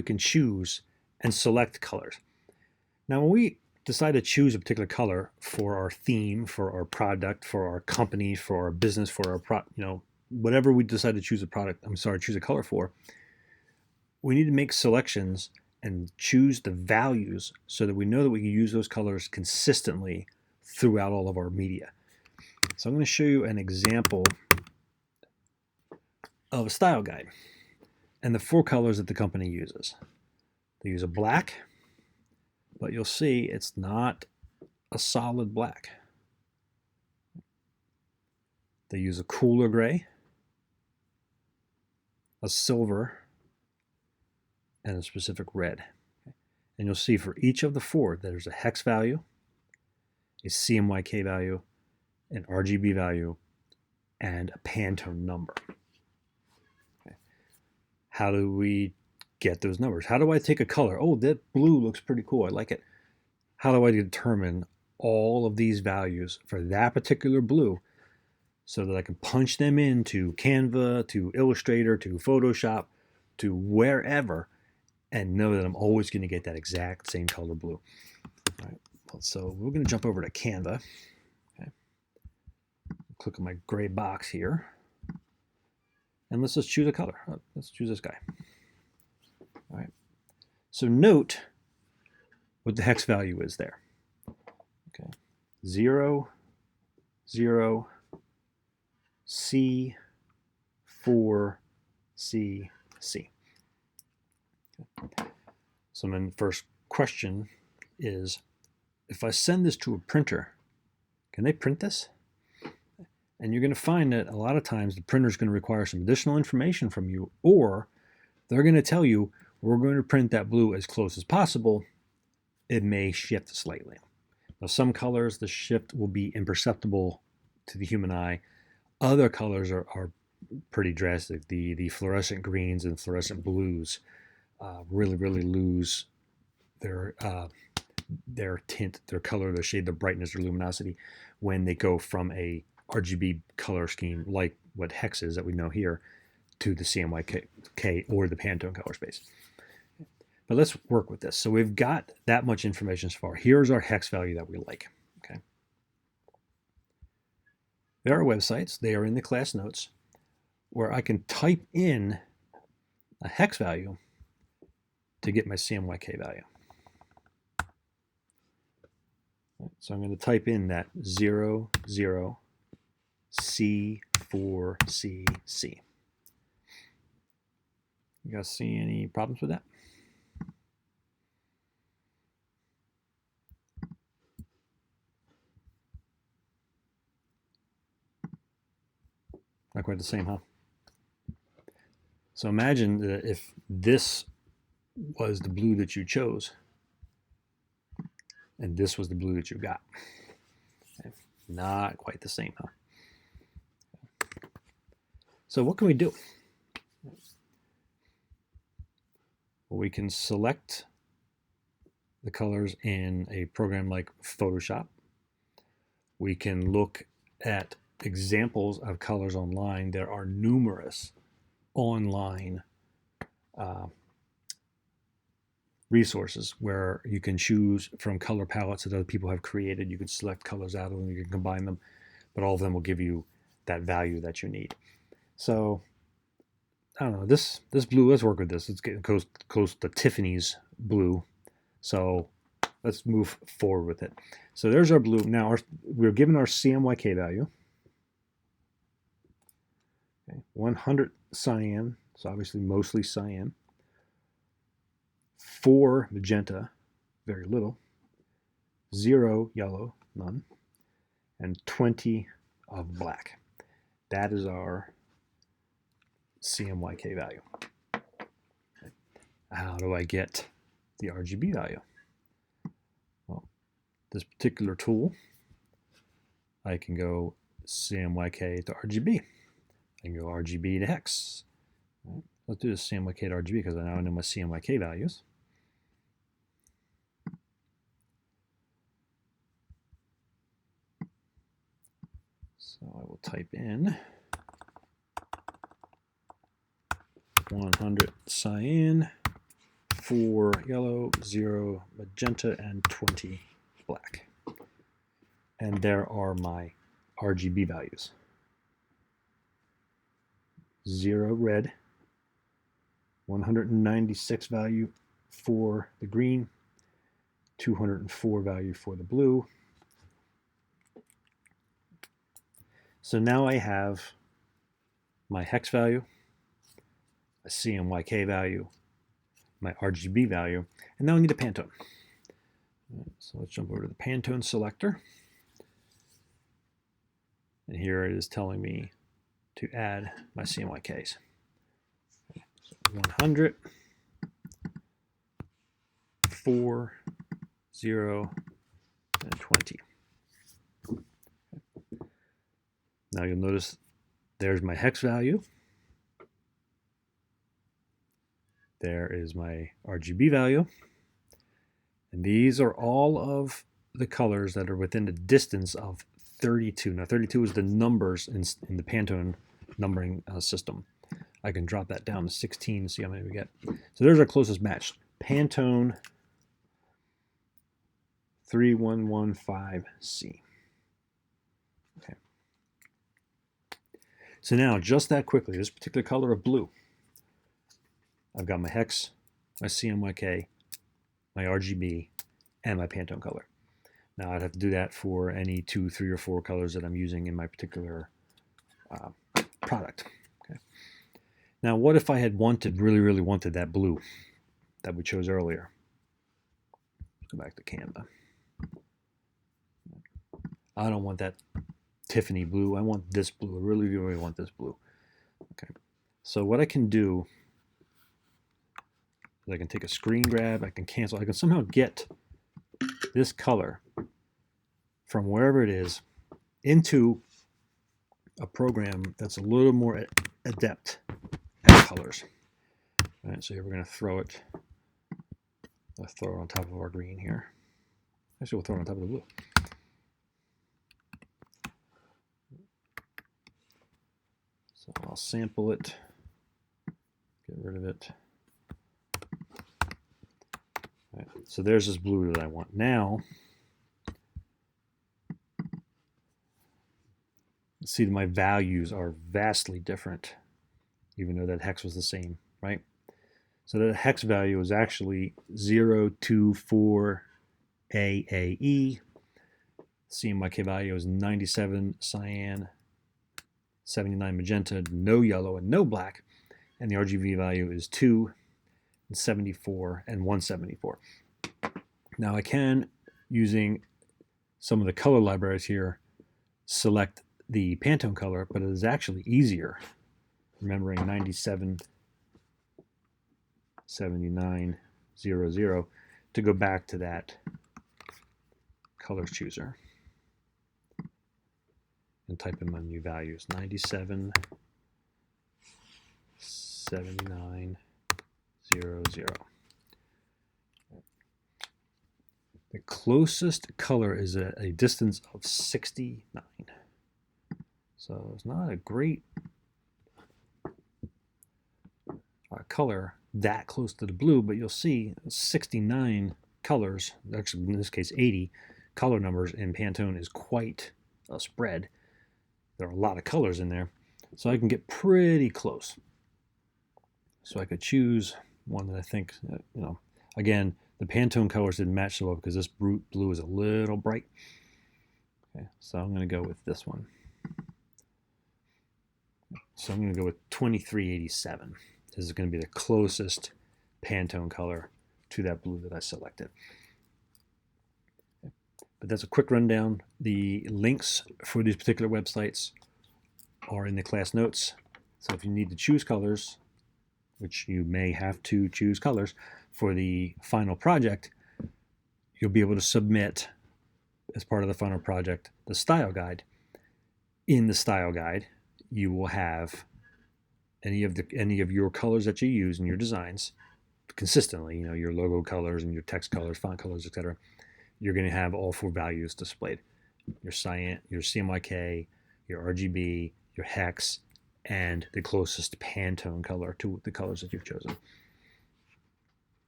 you can choose and select colors. Now, when we decide to choose a particular color for our theme, for our product, for our company, for our business, for our whatever we decide to choose choose a color for, we need to make selections and choose the values so that we know that we can use those colors consistently throughout all of our media. So I'm going to show you an example of a style guide and the 4 colors that the company uses. They use a black, but you'll see it's not a solid black. They use a cooler gray, a silver, and a specific red. And you'll see for each of the 4, there's a hex value, a CMYK value, an RGB value, and a Pantone number. Okay. How do we get those numbers? How do I take a color? Oh, that blue looks pretty cool. I like it. How do I determine all of these values for that particular blue so that I can punch them into Canva, to Illustrator, to Photoshop, to wherever, and know that I'm always going to get that exact same color blue? All right. So we're going to jump over to Canva. Okay. Click on my gray box here. And let's just choose a color. Let's choose this guy. All right. So note what the hex value is there. Okay. 0, 0, C, 4, C, C. Okay. So my first question is, if I send this to a printer, can they print this? And you're going to find that a lot of times the printer is going to require some additional information from you, or they're going to tell you, we're going to print that blue as close as possible. It may shift slightly. Now, some colors, the shift will be imperceptible to the human eye. Other colors are pretty drastic. The fluorescent greens and fluorescent blues really lose their tint, their color, their shade, their brightness, their luminosity when they go from a RGB color scheme like what hex is that we know here to the CMYK or the Pantone color space. But let's work with this. So we've got that much information so far. Here's our hex value that we like. Okay. There are websites, they are in the class notes, where I can type in a hex value to get my CMYK value. So I'm going to type in that 0, 0, C, 4, C, C. You guys see any problems with that? Not quite the same, huh? So imagine that if this was the blue that you chose, and this was the blue that you got. Okay. Not quite the same, huh? So what can we do? Well, we can select the colors in a program like Photoshop. We can look at examples of colors online. There are numerous online resources where you can choose from color palettes that other people have created. You can select colors out of them, you can combine them, but all of them will give you that value that you need. So I don't know, this blue, let's work with this. Let's get close to Tiffany's blue. So let's move forward with it. So there's our blue. Now we're given our CMYK value. Okay, 100 cyan, so obviously mostly cyan. 4 magenta, very little. 0 yellow, none. And 20 of black. That is our CMYK value. Okay. How do I get the RGB value? Well, this particular tool, I can go CMYK to RGB. I can go RGB to hex. Right. Let's do the CMYK to RGB because I now know my CMYK values. So I will type in 100 cyan, 4 yellow, 0 magenta, and 20 black. And there are my RGB values. 0 red, 196 value for the green, 204 value for the blue. So now I have my hex value, a CMYK value, my RGB value, and now I need a Pantone. So let's jump over to the Pantone selector. And here it is telling me to add my CMYKs. So 100, 4, 0, and 20. Now you'll notice there's my hex value. There is my RGB value. And these are all of the colors that are within the distance of 32. Now 32 is the numbers in the Pantone numbering system. I can drop that down to 16 and see how many we get. So there's our closest match. Pantone 3115C. Okay. So now, just that quickly, this particular color of blue, I've got my hex, my CMYK, my RGB, and my Pantone color. Now I'd have to do that for any 2, 3, or 4 colors that I'm using in my particular product. Okay. Now, what if I had really wanted that blue that we chose earlier? Let's go back to Canva. I don't want that Tiffany blue. I want this blue. I really want this blue. Okay. So what I can do is I can take a screen grab. I can cancel. I can somehow get this color from wherever it is into a program that's a little more adept at colors. All right, so here we're going to throw it. Let's throw it on top of our green here. Actually, we'll throw it on top of the blue. So I'll sample it, get rid of it. All right, so there's this blue that I want. Now, see, my values are vastly different, even though that hex was the same, right? So the hex value is actually 024 AAE. CMYK value is 97 cyan, 79 magenta, no yellow, and no black. And the RGB value is 2, 74, and 174. Now I can, using some of the color libraries here, select the Pantone color, but it is actually easier, remembering 97, 79, 00, to go back to that colors chooser and type in my new values. 97, 79, 00. The closest color is a distance of 69. So it's not a great color that close to the blue, but you'll see 69 colors, actually in this case 80 color numbers in Pantone is quite a spread. There are a lot of colors in there, so I can get pretty close. So I could choose one that I think, again, the Pantone colors didn't match so well because this blue is a little bright. Okay, so I'm going to go with this one. So I'm going to go with 2387. This is going to be the closest Pantone color to that blue that I selected. Okay. But that's a quick rundown. The links for these particular websites are in the class notes. So if you need to choose colors, which you may have to choose colors for the final project, you'll be able to submit, as part of the final project, the style guide. In the style guide, you will have any of your colors that you use in your designs consistently, your logo colors and your text colors, font colors, etc. You're going to have all 4 values displayed: your cyan, your CMYK, your RGB, your hex, and the closest Pantone color to the colors that you've chosen.